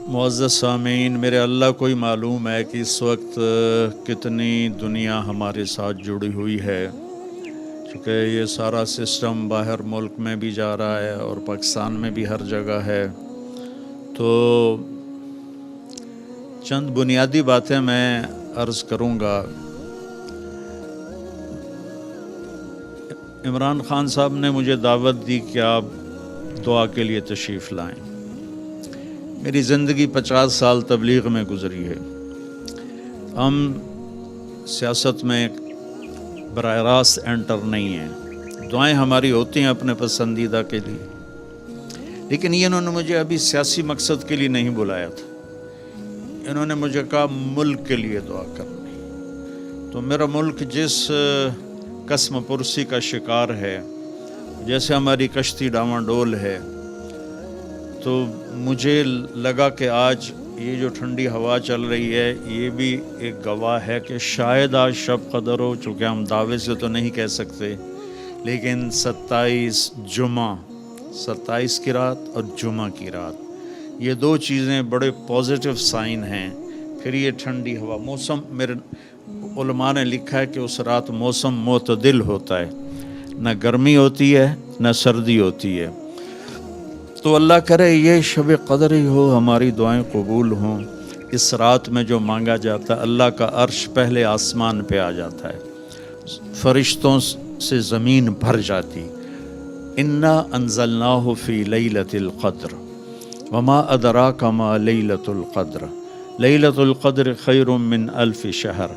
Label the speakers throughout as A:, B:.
A: معزز سامعین، میرے اللہ کو ہی معلوم ہے کہ اس وقت کتنی دنیا ہمارے ساتھ جڑی ہوئی ہے، چونکہ یہ سارا سسٹم باہر ملک میں بھی جا رہا ہے اور پاکستان میں بھی ہر جگہ ہے۔ تو چند بنیادی باتیں میں عرض کروں گا۔ عمران خان صاحب نے مجھے دعوت دی کہ آپ دعا کے لیے تشریف لائیں۔ میری زندگی 50 سال تبلیغ میں گزری ہے۔ ہم سیاست میں براہ راست انٹر نہیں ہیں، دعائیں ہماری ہوتی ہیں اپنے پسندیدہ کے لیے، لیکن یہ انہوں نے مجھے ابھی سیاسی مقصد کے لیے نہیں بلایا تھا۔ انہوں نے مجھے کہا ملک کے لیے دعا کرنی۔ تو میرا ملک جس قسم پرسی کا شکار ہے، جیسے ہماری کشتی ڈاواڈول ہے، تو مجھے لگا کہ آج یہ جو ٹھنڈی ہوا چل رہی ہے یہ بھی ایک گواہ ہے کہ شاید آج شب قدر ہو، چونکہ ہم دعوے سے تو نہیں کہہ سکتے، لیکن 27 کی رات اور جمعہ کی رات، یہ دو چیزیں بڑے پازیٹیو سائن ہیں۔ پھر یہ ٹھنڈی ہوا، موسم، میرے علماء نے لکھا ہے کہ اس رات موسم معتدل ہوتا ہے، نہ گرمی ہوتی ہے نہ سردی ہوتی ہے۔ تو اللہ کرے یہ شب قدر ہی ہو، ہماری دعائیں قبول ہوں۔ اس رات میں جو مانگا جاتا ہے، اللہ کا عرش پہلے آسمان پہ آ جاتا ہے، فرشتوں سے زمین بھر جاتی۔ انا انزلناہ فی لیلۃ القدر وما ادراک ما لیلۃ القدر لیلۃ القدر خیر من الف شہر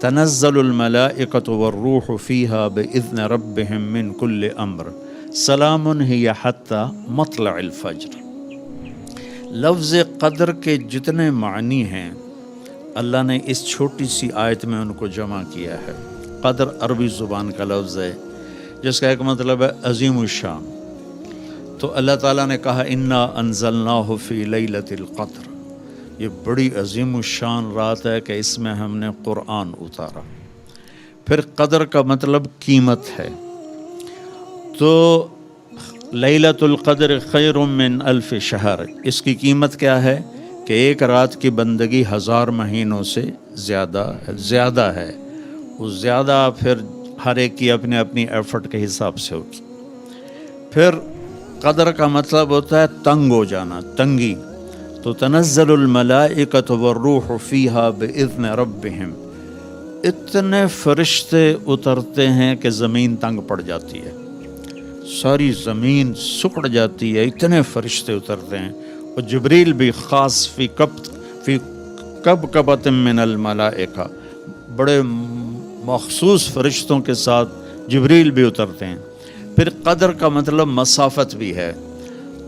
A: تنزل الملائکۃ والروح فیہا باذن ربہم من کل امر سلام ہی حتی مطلع الفجر۔ لفظ قدر کے جتنے معنی ہیں اللہ نے اس چھوٹی سی آیت میں ان کو جمع کیا ہے۔ قدر عربی زبان کا لفظ ہے جس کا ایک مطلب ہے عظیم الشان۔ تو اللہ تعالیٰ نے کہا انا انزلناہ فی لیلۃ القدر، یہ بڑی عظیم الشان رات ہے کہ اس میں ہم نے قرآن اتارا۔ پھر قدر کا مطلب قیمت ہے، تو لیلۃ القدر خیر من الف شہر، اس کی قیمت کیا ہے کہ ایک رات کی بندگی 1000 مہینوں سے زیادہ ہے۔ وہ زیادہ پھر ہر ایک کی اپنے اپنی ایفرٹ کے حساب سے ہوگی۔ پھر قدر کا مطلب ہوتا ہے تنگ ہو جانا، تنگی۔ تو تنزل الملائکۃ والروح فیہا باذن ربہم، اتنے فرشتے اترتے ہیں کہ زمین تنگ پڑ جاتی ہے، ساری زمین سکڑ جاتی ہے، اتنے فرشتے اترتے ہیں۔ اور جبریل بھی خاص فی کبکبۃ من الملائکہ، بڑے مخصوص فرشتوں کے ساتھ جبریل بھی اترتے ہیں۔ پھر قدر کا مطلب مسافت بھی ہے،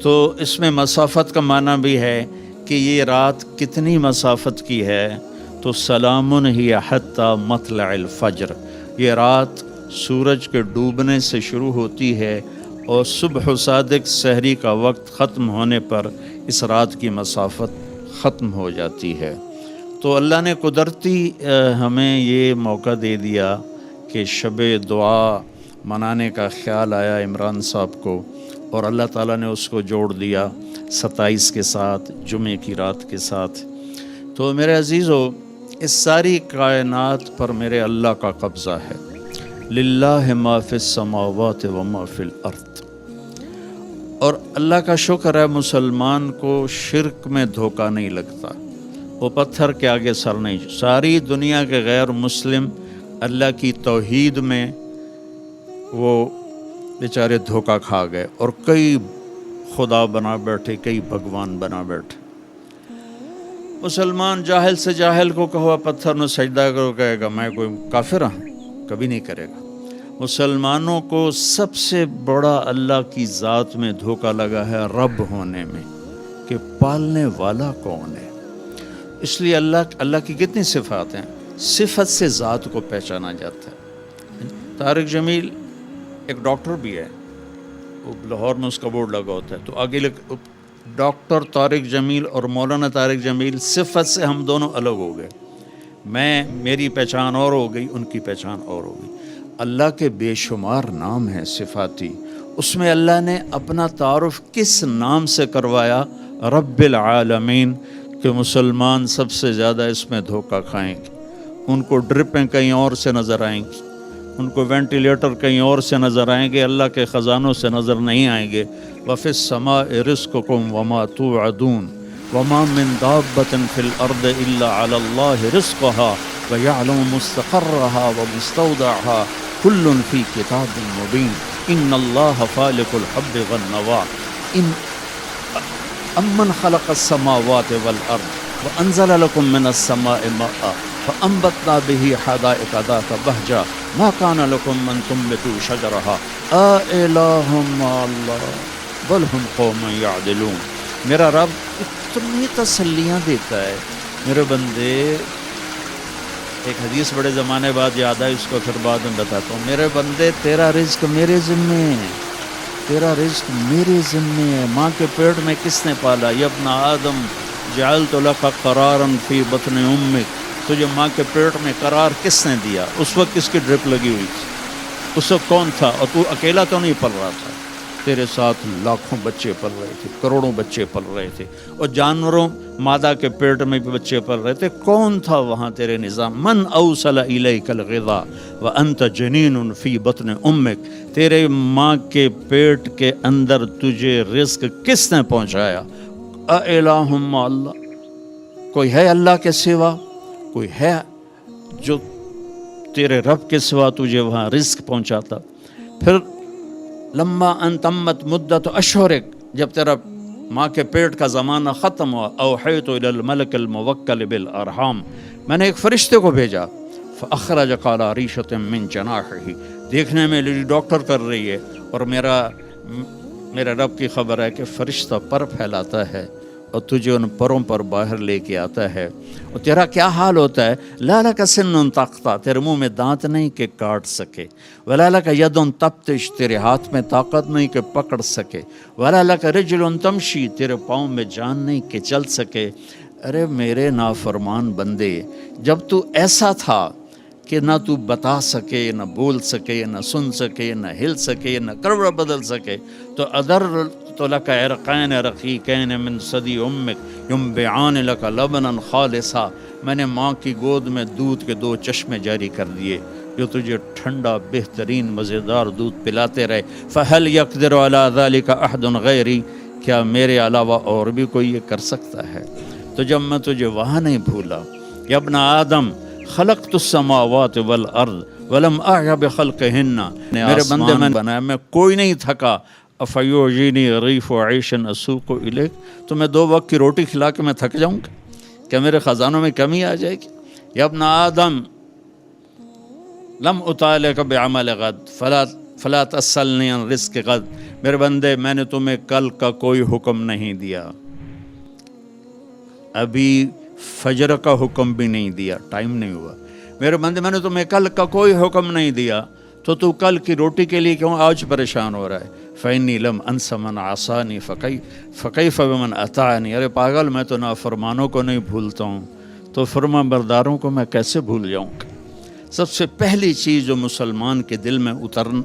A: تو اس میں مسافت کا معنی بھی ہے کہ یہ رات کتنی مسافت کی ہے۔ تو سلام ہی حتی مطلع الفجر، یہ رات سورج کے ڈوبنے سے شروع ہوتی ہے اور صبح صادق سحری کا وقت ختم ہونے پر اس رات کی مسافت ختم ہو جاتی ہے۔ تو اللہ نے قدرتی ہمیں یہ موقع دے دیا کہ شب دعا منانے کا خیال آیا عمران صاحب کو، اور اللہ تعالیٰ نے اس کو جوڑ دیا 27 کے ساتھ، جمعے کی رات کے ساتھ۔ تو میرے عزیزو، اس ساری کائنات پر میرے اللہ کا قبضہ ہے۔ للہ ما فی السماوات و ما فی الارض، اور اللہ کا شکر ہے مسلمان کو شرک میں دھوکہ نہیں لگتا، وہ پتھر کے آگے سر نہیں۔ ساری دنیا کے غیر مسلم اللہ کی توحید میں وہ بیچارے دھوکہ کھا گئے، اور کئی خدا بنا بیٹھے، کئی بھگوان بنا بیٹھے۔ مسلمان جاہل سے جاہل کو کہو پتھر نو سجدہ کرو، کہے گا میں کوئی کافر ہوں، کبھی نہیں کرے گا۔ مسلمانوں کو سب سے بڑا اللہ کی ذات میں دھوکہ لگا ہے رب ہونے میں، کہ پالنے والا کون ہے۔ اس لیے اللہ کی کتنی صفات ہیں، صفت سے ذات کو پہچانا جاتا ہے۔ طارق جمیل ایک ڈاکٹر بھی ہے، وہ لاہور میں اس کا بورڈ لگا ہوتا ہے، تو آگے ڈاکٹر طارق جمیل اور مولانا طارق جمیل، صفت سے ہم دونوں الگ ہو گئے، میری پہچان اور ہو گئی، ان کی پہچان اور ہو گئی۔ اللہ کے بے شمار نام ہیں صفاتی، اس میں اللہ نے اپنا تعارف کس نام سے کروایا؟ رب العالمین۔ کہ مسلمان سب سے زیادہ اس میں دھوکہ کھائیں گے. ان کو ڈرپیں کہیں اور سے نظر آئیں گی، ان کو وینٹیلیٹر کہیں اور سے نظر آئیں گے، اللہ کے خزانوں سے نظر نہیں آئیں گے. وَفِي السَّمَاءِ رِزْقُكُمْ وَمَا تُوعَدُونَ وَمَا مِن دَابَّةٍ فِي الْأَرْضِ إِلَّا عَلَى اللَّهِ رِزْقُهَا وَيَعْلَمُ مُسْتَقَرَّهَا وَمُسْتَوْدَعَهَا كُلٌّ فِي كِتَابٍ مُبِينٍ إِنَّ اللَّهَ فَالِقُ الْحَبِّ وَالنَّوَىٰ أَمَّنْ خَلَقَ السَّمَاوَاتِ وَالْأَرْضَ وَأَنزَلَ لَكُم مِّنَ السَّمَاءِ مَاءً فَأَنبَتْنَا بِهِ حَدَائِقَ ذَاتَ بَهْجَةٍ مَا كَانَ لَكُم أَن تُنبِتُوا شَجَرَهَا أَإِلَٰهٌ مَّعَ اللَّهِ بَلْ هُمْ قَوْمٌ يَعْدِلُونَ. میرا رب اتنی تسلیاں دیتا ہے. میرے بندے، ایک حدیث بڑے زمانے بعد یاد آئی، اس کو پھر بعد میں بتاتا ہوں. میرے بندے، تیرا رزق میرے ذمے ہے، تیرا رزق میرے ذمے ہے. ماں کے پیٹ میں کس نے پالا؟ یا ابن آدم جعلت لک قرارا فی بطن امک، تجھے ماں کے پیٹ میں قرار کس نے دیا؟ اس وقت کس کی ڈرپ لگی ہوئی تھی؟ اس وقت کون تھا؟ اور تو اکیلا تو نہیں پل رہا تھا، تیرے ساتھ لاکھوں بچے پل رہے تھے، کروڑوں بچے پل رہے تھے، اور جانوروں مادہ کے پیٹ میں بھی بچے پل رہے تھے. کون تھا وہاں تیرے نظام؟ من اوصل الیک الغذاء وانت جنین فی بطن امک، تیرے ماں کے پیٹ کے اندر تجھے رزق کس نے پہنچایا؟ اِلٰہٌ مع اللہ، کوئی ہے اللہ کے سوا؟ کوئی ہے جو تیرے رب کے سوا تجھے وہاں رزق پہنچاتا؟ پھر لما ان تمت مدت اشہرک، جب تیرا ماں کے پیٹ کا زمانہ ختم ہوا، اوحیت الی الملک الموکل بالارحام، میں نے ایک فرشتے کو بھیجا، فاخرج قال ریشۃ من جناحہ، دیکھنے میں لیڈی ڈاکٹر کر رہی ہے، اور میرے رب کی خبر ہے کہ فرشتہ پر پھیلاتا ہے اور تجھے ان پروں پر باہر لے کے آتا ہے. اور تیرا کیا حال ہوتا ہے؟ لا لک سن تقطع، تیرے منہ میں دانت نہیں کہ کاٹ سکے، ولا لک ید تبطش، تیرے ہاتھ میں طاقت نہیں کہ پکڑ سکے، ولا لک رجل تمشی، تیرے پاؤں میں جان نہیں کہ چل سکے. ارے میرے نافرمان بندے، جب تو ایسا تھا کہ نہ تو بتا سکے، نہ بول سکے، نہ سن سکے، نہ ہل سکے، نہ کروڑ بدل سکے، تو ادر تو لک عرقین رقیقین من ثدی امک ینبعان لک لبنا خالصا، میں نے ماں کی گود میں دودھ کے 2 چشمے جاری کر دیے جو تجھے ٹھنڈا بہترین مزیدار دودھ پلاتے رہے. فہل یقدر علی ذلک احد غیری، کیا میرے علاوہ اور بھی کوئی یہ کر سکتا ہے؟ تو جب میں تجھے وہاں نہیں بھولا، یا ابن آدم خلقت السماوات والارض ولم اعی بخلقہن، میرے بندے میں بنایا، میں کوئی نہیں تھکا. افیعجینی غریف عیش اسوق الیک، تو میں 2 وقت کی روٹی کھلا کے میں تھک جاؤں گا؟ کیا میرے خزانوں میں کمی آ جائے گی؟ یا ابن آدم لم اطالک بعمل غد فلا تسألنی عن رزق غد، میرے بندے میں نے تمہیں کل کا کوئی حکم نہیں دیا، ابھی فجر کا حکم بھی نہیں دیا، ٹائم نہیں ہوا. میرے بندے میں نے تمہیں کل کا کوئی حکم نہیں دیا، تو کل کی روٹی کے لیے کیوں آج پریشان ہو رہا ہے؟ فإنی لم انس من عصانی فکیف بمن اطاعنی، ارے پاگل، میں تو نافرمانوں کو نہیں بھولتا ہوں، تو فرما برداروں کو میں کیسے بھول جاؤں گا؟ سب سے پہلی چیز جو مسلمان کے دل میں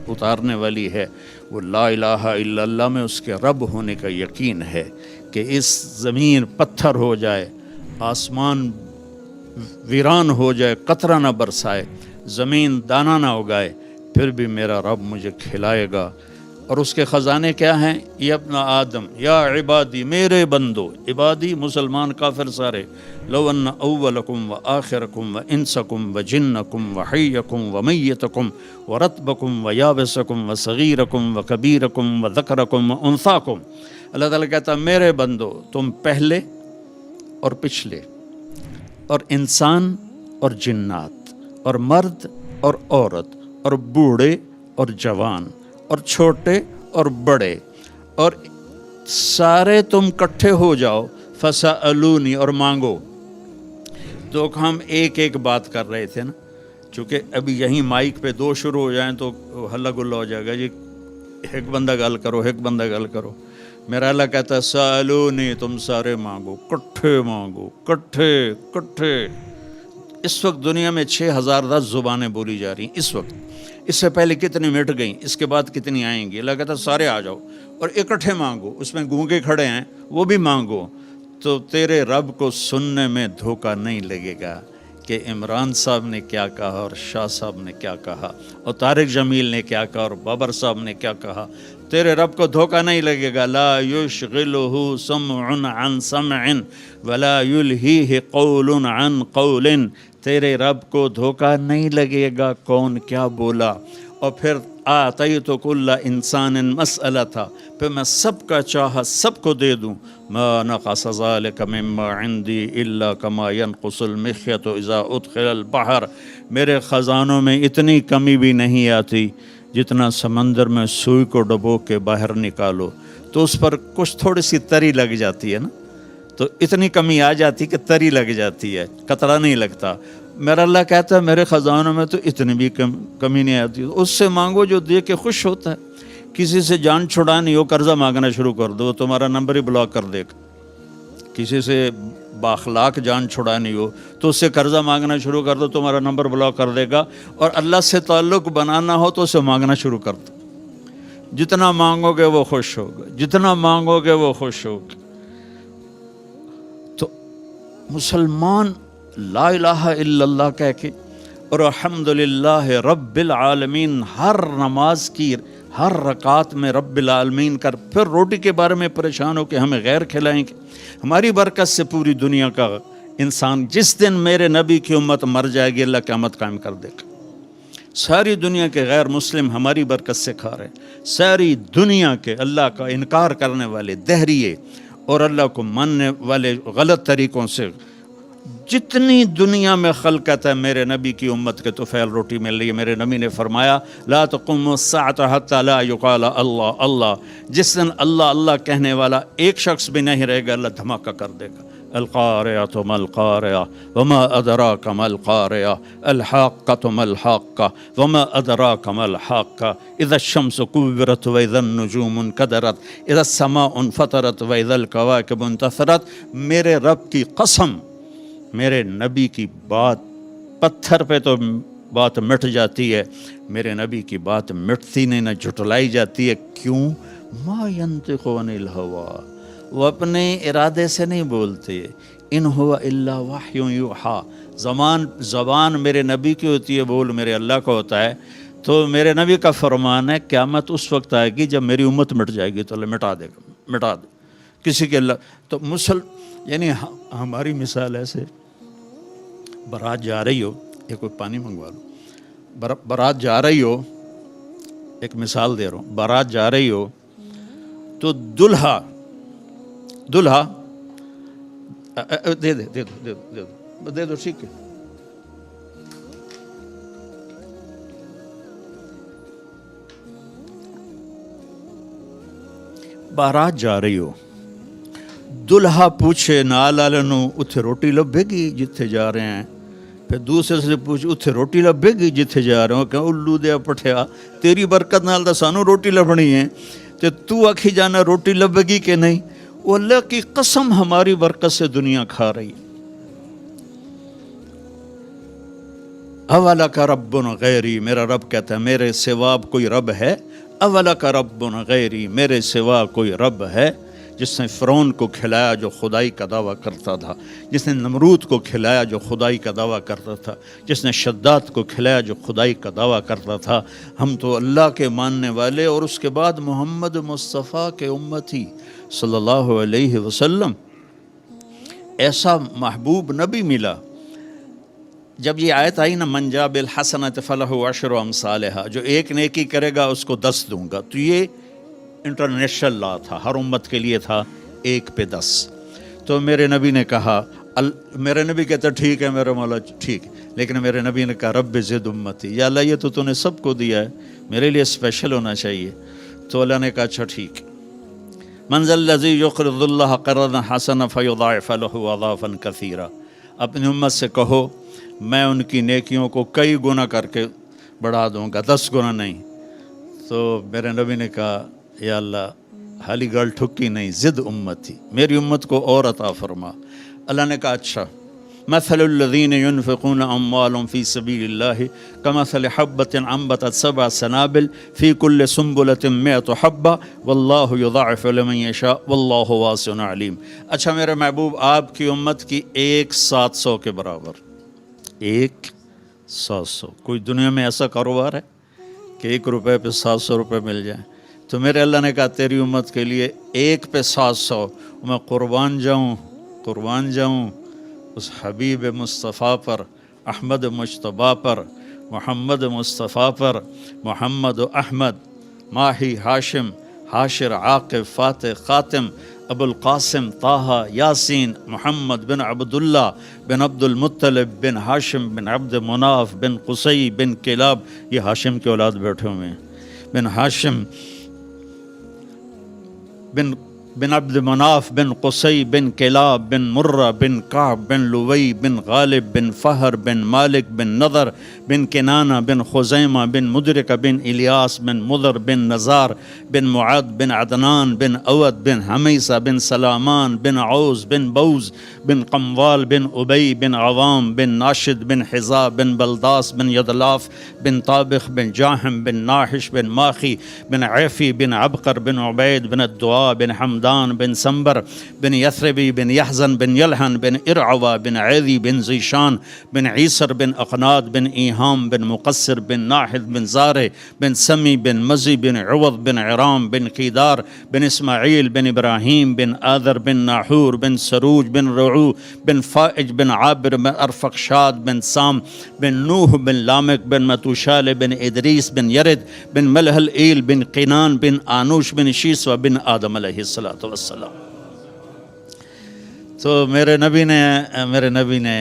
A: اتارنے والی ہے وہ لا الہ الا اللہ میں اس کے رب ہونے کا یقین ہے کہ اس زمین پتھر ہو جائے، آسمان ویران ہو جائے، قطرہ نہ برسائے، زمین دانہ نہ اگائے، پھر بھی میرا رب مجھے کھلائے گا. اور اس کے خزانے کیا ہیں؟ یا ابن آدم، یا عبادی، میرے بندو، عبادی مسلمان کافر سارے، لو ان اولکم و آخرکم و انسکم و جنکم و حیکم و میتکم و رتبکم و یابسکم و صغیرکم و کبیرکم و ذکرکم و انثاکم، اللہ تعالیٰ کہتا ہے میرے بندو، تم پہلے اور پچھلے اور انسان اور جنات اور مرد اور عورت اور بوڑھے اور جوان اور چھوٹے اور بڑے، اور سارے تم کٹھے ہو جاؤ، فسألونی، اور مانگو. تو ہم ایک بات کر رہے تھے نا، چونکہ ابھی یہیں مائک پہ 2 شروع ہو جائیں تو ہلا گلا ہو جائے گا، جی ایک بندہ گل کرو، ایک بندہ گل کرو. میرا اللہ کہتا ہے سألونی، تم سارے مانگو، کٹھے مانگو، کٹھے. اس وقت دنیا میں 6010 زبانیں بولی جا رہی ہیں اس وقت، اس سے پہلے کتنی مٹ گئیں، اس کے بعد کتنی آئیں گی. اللہ کہتا ہے سارے آ جاؤ اور اکٹھے مانگو. اس میں گونگے کھڑے ہیں وہ بھی مانگو، تو تیرے رب کو سننے میں دھوکہ نہیں لگے گا کہ عمران صاحب نے کیا کہا اور شاہ صاحب نے کیا کہا اور طارق جمیل نے کیا کہا اور بابر صاحب نے کیا کہا. تیرے رب کو دھوکہ نہیں لگے گا. لا یشغلہ سمع عن سمع ولا یلہیہ قول عن قول. تیرے رب کو دھوکہ نہیں لگے گا کون کیا بولا. اور پھر آتیت کل انسان مسئلہ تھا، پھر میں سب کا چاہا سب کو دے دوں. ما نقص ذلك مما عندي الا كما ينقص المخيط اذا ادخل البحر. میرے خزانوں میں اتنی کمی بھی نہیں آتی جتنا سمندر میں سوئی کو ڈبو کے باہر نکالو تو اس پر کچھ تھوڑی سی تری لگ جاتی ہے نا، تو اتنی کمی آ جاتی کہ تری لگ جاتی ہے، قطرہ نہیں لگتا. میرا اللہ کہتا ہے میرے خزانوں میں تو اتنی بھی کمی نہیں آتی. اس سے مانگو جو دے کے خوش ہوتا ہے. کسی سے جان چھڑانی ہو قرضہ مانگنا شروع کر دو، تمہارا نمبر ہی بلاک کر دے گا. کسی سے باخلاق جان چھڑانی ہو تو اس سے قرضہ مانگنا شروع کر دو، تمہارا نمبر بلاک کر دے گا. اور اللہ سے تعلق بنانا ہو تو اسے مانگنا شروع کر دو. جتنا مانگو گے وہ خوش ہوگا، جتنا مانگو گے وہ خوش ہوگا. تو مسلمان لا الہ الا اللہ کہہ کے اور الحمدللہ رب العالمین ہر نماز کی ہر رکعت میں رب العالمین کر، پھر روٹی کے بارے میں پریشان ہو کہ ہمیں غیر کھلائیں گے. ہماری برکت سے پوری دنیا کا انسان، جس دن میرے نبی کی امت مر جائے گی اللہ قیامت قائم کر دے گا. ساری دنیا کے غیر مسلم ہماری برکت سے کھا رہے ہیں. ساری دنیا کے اللہ کا انکار کرنے والے دہریے اور اللہ کو ماننے والے غلط طریقوں سے جتنی دنیا میں خلقت ہے میرے نبی کی امت کے طفیل روٹی مل رہی ہے. میرے نبی نے فرمایا لا تقوم الساعة حتى لا يقال اللہ اللہ. جس دن اللہ اللہ کہنے والا ایک شخص بھی نہیں رہے گا اللہ دھماکہ کر دے گا. القارعة ما القارعة وما أدراك ما القارعة الحاقة ما الحاقة وما أدراك ما الحاقة إذا الشمس كورت وإذا النجوم انكدرت إذا السماء انفطرت وإذا الكواكب انتثرت. میرے رب کی قسم، میرے نبی کی بات پتھر پہ تو بات مٹ جاتی ہے، میرے نبی کی بات مٹتی نہیں، نہ جھٹلائی جاتی ہے. کیوں؟ ما ينطق عن الهوى، وہ اپنے ارادے سے نہیں بولتے. ان هو الا وحی یوحی. زبان میرے نبی کی ہوتی ہے، بول میرے اللہ کا ہوتا ہے. تو میرے نبی کا فرمان ہے قیامت اس وقت آئے گی جب میری امت مٹ جائے گی تو اللہ مٹا دے گا، مٹا دے کسی کے اللہ. تو یعنی ہماری مثال ایسے بارات جا رہی ہو، یہ کوئی پانی منگوا لو. بارات جا رہی ہو، ایک مثال دے رہا ہوں، بارات جا رہی ہو تو دلہا دے دو ٹھیک ہے. بارات جا رہی ہو، دلہا پوچھے نال والوں اتھے روٹی لبھے گی جتھے جا رہے ہیں. پھر دوسرے سے پوچھے اتھے روٹی لبھے گی جتھے جا رہے ہو. کہ الو دیا پٹھیا تیری برکت نال دا سانو روٹی لبھنی ہے تے تو آکھی جانا روٹی لبھے گی کہ نہیں. وہ اللہ کی قسم ہماری برکت سے دنیا کھا رہی. اولک رب غیری، میرا رب کہتا ہے میرے سوا کوئی رب ہے. اولک رب غیری، میرے سوا کوئی رب ہے. جس نے فرعون کو کھلایا جو خدائی کا دعویٰ کرتا تھا، جس نے نمرود کو کھلایا جو خدائی کا دعویٰ کرتا تھا، جس نے شداد کو کھلایا جو خدائی کا دعویٰ کرتا تھا. ہم تو اللہ کے ماننے والے اور اس کے بعد محمد مصطفیٰ کے امتی صلی اللہ علیہ وسلم. ایسا محبوب نبی ملا. جب یہ آیت آئی نا من جاء بالحسنۃ فلہ عشر امثالھا، جو ایک نیکی کرے گا اس کو 10 دوں گا. تو یہ انٹرنیشنل لا تھا، ہر امت کے لیے تھا 1 پہ 10. تو میرے نبی نے کہا، میرے نبی کہتا ٹھیک ہے میرے مولا ٹھیک، لیکن میرے نبی نے کہا رب زد امتی، یا اللہ یہ تو نے سب کو دیا ہے، میرے لیے اسپیشل ہونا چاہیے. تو اللہ نے کہا اچھا ٹھیک. من ذا الذی یقرض اللہ قرضا حسنا فیضاعف له اضعافا کثیرا. اپنی امت سے کہو میں ان کی نیکیوں کو کئی گنا کر کے بڑھا دوں گا، 10 گنا نہیں. تو میرے نبی نے کہا یا اللہ حالی گل ٹھکی نہیں، زد امتی، میری امت کو اور عطا فرما. اللہ نے کہا اچھا مثل الذین ينفقون اموالهم فی سبیل اللہ کمثل حبۃ انبتت سبع سنابل فی کل سنبلۃ مئۃ حبۃ واللہ یضاعف لمن یشاء واللہ واسع علیم۔ اچھا میرے محبوب، آپ کی امت کی 1/700 کے برابر، 1/700۔ کوئی دنیا میں ایسا کاروبار ہے کہ 1 روپے پہ 700 روپے مل جائیں؟ تو میرے اللہ نے کہا تیری امت کے لیے 1 پہ 700، میں قربان جاؤں اس حبیب مصطفیٰ پر، احمد مجتبیٰ پر، محمد مصطفیٰ پر، محمد و احمد، ماہی ہاشم، حاشر عاقب فاتح خاتم، ابو القاسم طہ یاسین محمد بن عبداللہ بن عبد المطلب بن ہاشم بن عبد مناف بن قصی بن کلاب، یہ ہاشم کے اولاد بیٹھے ہوئے ہیں، بن ہاشم بن عبد مناف بن قصی بن کلاب بن مرہ بن کعب بن لوی بن غالب بن فہر بن مالک بن نضر بن کنانہ بن خزیمہ بن مدرکہ بن الیاس بن مضر بن نزار بن معد بن عدنان بن اود بن حمیسہ بن سلامان بن عوز بن بوز بن قموال بن ابی بن عوام بن ناشد بن حذا بن بلداس بن یدلاف بن طابخ بن جاہم بن ناحش بن ماخی بن عیفی بن عبقر بن عبید بن الدعاء بن حمدان بن سنبر بن یثربی بن یحزن بن یلحن بن ارعوا بن عیدی بن زیشان بن عیسر بن اقناد بن ایہام بن مقصر بن ناحد بن زارع بن سمی بن مزی بن عوض بن عرام بن قیدار بن اسماعیل بن ابراہیم بن آذر بن ناحور بن سروج بن رعو بن فائج بن عابر بن ارفقشاد بن سام بن نوح بن لامک بن متوشال بن ادریس بن یرد بن ملحل ایل بن قینان بن آنوش بن شیسوہ بن آدم علیہ السلام۔ تو میرے نبی نے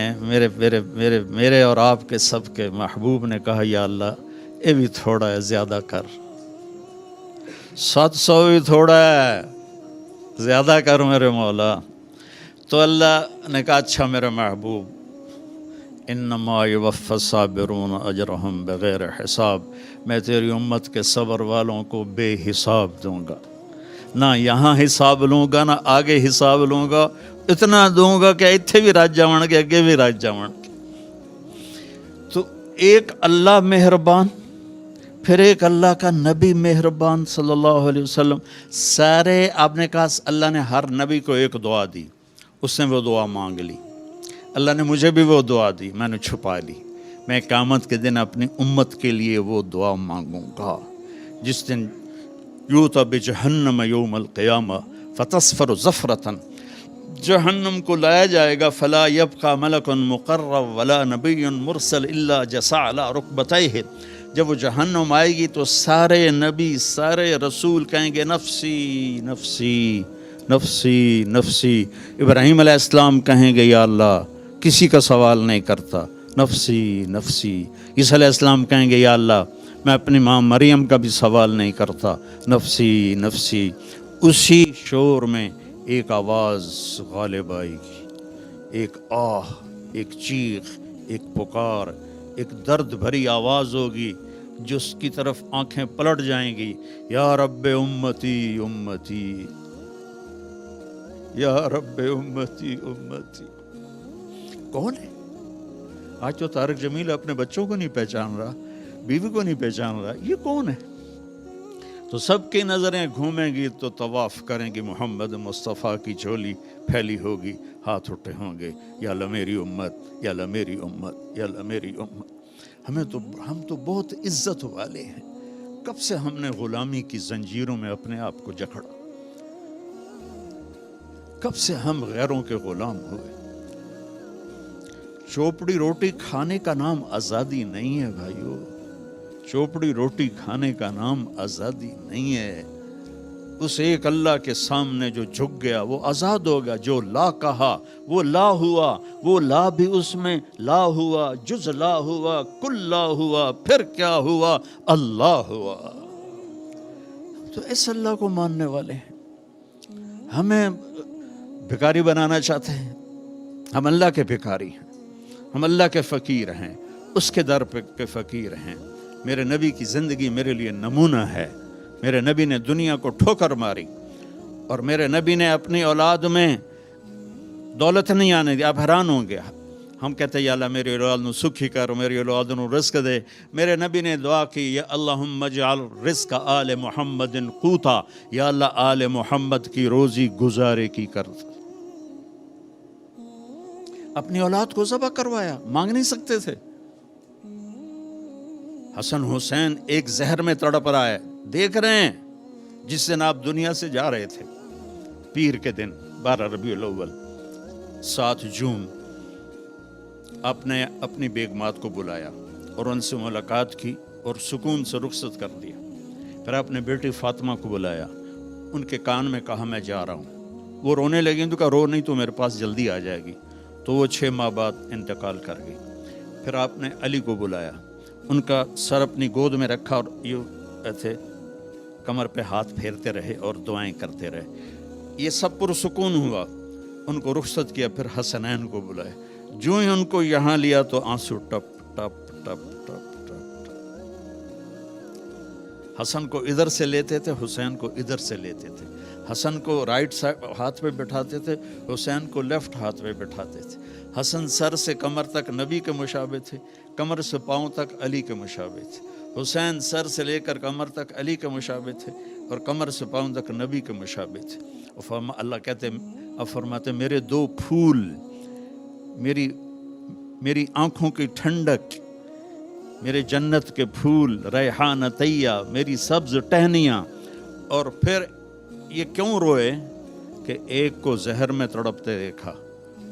A: میرے اور آپ کے سب کے محبوب نے کہا یا اللہ یہ بھی تھوڑا ہے، زیادہ کر، 700 بھی تھوڑا ہے، زیادہ کر میرے مولا۔ تو اللہ نے کہا اچھا میرے محبوب، انما یوفی الصابرون اجرہم بغیر حساب، میں تیری امت کے صبر والوں کو بے حساب دوں گا، نہ یہاں حساب لوں گا نہ آگے حساب لوں گا، اتنا دوں گا کہ اتھے بھی راج جاون گے اگے بھی راج جاون گے۔ تو ایک اللہ مہربان، پھر ایک اللہ کا نبی مہربان صلی اللہ علیہ وسلم، سارے آپ نے کہا اللہ نے ہر نبی کو ایک دعا دی، اس نے وہ دعا مانگ لی، اللہ نے مجھے بھی وہ دعا دی، میں نے چھپا لی، میں قیامت کے دن اپنی امت کے لیے وہ دعا مانگوں گا جس دن یوتی بجہنم یوم القیامہ فتصفر زفرتاً، جہنم کو لایا جائے گا، فلا یبقى ملک مقرب ولا نبی مرسل الا جسع علی رکبتیہ، جب وہ جہنم آئے گی تو سارے نبی سارے رسول کہیں گے نفسی نفسی نفسی نفسی، ابراہیم علیہ السلام کہیں گے یا اللہ کسی کا سوال نہیں کرتا، نفسی نفسی، عیسیٰ علیہ السلام کہیں گے یا اللہ میں اپنی ماں مریم کا بھی سوال نہیں کرتا، نفسی نفسی۔ اسی شور میں ایک آواز غالب آئے گی، ایک آہ، ایک چیخ، ایک پکار، ایک درد بھری آواز ہوگی جس کی طرف آنکھیں پلٹ جائیں گی، یا رب امتی امتی، یا رب امتی امتی۔ کون ہے؟ آج تو طارق جمیل اپنے بچوں کو نہیں پہچان رہا، بیوی کو نہیں پہچان رہا، یہ کون ہے؟ تو سب کی نظریں گھومیں گی تو طواف کریں گی، محمد مصطفیٰ کی جھولی پھیلی ہوگی، ہاتھ اٹھے ہوں گے، یا اللہ میری امت، یا اللہ میری امت، یا اللہ میری امت۔ ہم تو بہت عزت والے ہیں، کب سے ہم نے غلامی کی زنجیروں میں اپنے آپ کو جکڑا، کب سے ہم غیروں کے غلام ہوئے۔ چوپڑی روٹی کھانے کا نام آزادی نہیں ہے بھائیو، چوپڑی روٹی کھانے کا نام آزادی نہیں ہے۔ اس ایک اللہ کے سامنے جو جھک گیا وہ آزاد ہو گیا، جو لا کہا وہ لا ہوا، وہ لا بھی اس میں لا ہوا، جز لا ہوا، کل لا ہوا، پھر کیا ہوا، اللہ ہوا۔ تو اس اللہ کو ماننے والے ہیں، ہمیں بھکاری بنانا چاہتے ہیں؟ ہم اللہ کے بھکاری ہیں، ہم اللہ کے فقیر ہیں، اس کے در پہ فقیر ہیں۔ میرے نبی کی زندگی میرے لیے نمونہ ہے، میرے نبی نے دنیا کو ٹھوکر ماری، اور میرے نبی نے اپنی اولاد میں دولت نہیں آنے دی۔ آپ حیران ہوں گے، ہم کہتے ہیں یا اللہ میری اولاد نو سکھی کر، میری اولاد نو رزق دے. میرے نبی نے دعا کی یا اللہم اجعل رزق آل محمد قوتا، یا اللہ آل محمد کی روزی گزارے کی کر. اپنی اولاد کو ذبح کروایا، مانگ نہیں سکتے تھے. حسن حسین ایک زہر میں تڑپ رہا ہے، دیکھ رہے ہیں جس دن آپ دنیا سے جا رہے تھے، پیر کے دن 12 ربیع الاول 7 جون آپ نے اپنی بیگمات کو بلایا اور ان سے ملاقات کی اور سکون سے رخصت کر دیا. پھر آپ نے بیٹی فاطمہ کو بلایا، ان کے کان میں کہا میں جا رہا ہوں. وہ رونے لگی تو کہا رو نہیں تو میرے پاس جلدی آ جائے گی. تو وہ 6 ماہ بعد انتقال کر گئی. پھر آپ نے علی کو بلایا، ان کا سر اپنی گود میں رکھا اور یہ تھے کمر پہ ہاتھ پھیرتے رہے اور دعائیں کرتے رہے. یہ سب پرسکون ہوا، ان کو رخصت کیا. پھر حسنین کو بلائے، جو ہی ان کو یہاں لیا تو آنسو ٹپ ٹپ ٹپ ٹپ ٹپ. حسن کو ادھر سے لیتے تھے، حسین کو ادھر سے لیتے تھے. حسن کو رائٹ ہاتھ پہ بٹھاتے تھے، حسین کو لیفٹ ہاتھ پہ بٹھاتے تھے. حسن سر سے کمر تک نبی کے مشابہ تھے، کمر سے پاؤں تک علی کے مشابہ تھے. حسین سر سے لے کر کمر تک علی کے مشابہ تھے اور کمر سے پاؤں تک نبی کے مشابہ تھے. اللہ کہتے فرماتے میرے 2 پھول، میری آنکھوں کی ٹھنڈک، میرے جنت کے پھول ریحان طیہ، میری سبز ٹہنیاں. اور پھر یہ کیوں روئے کہ ایک کو زہر میں تڑپتے دیکھا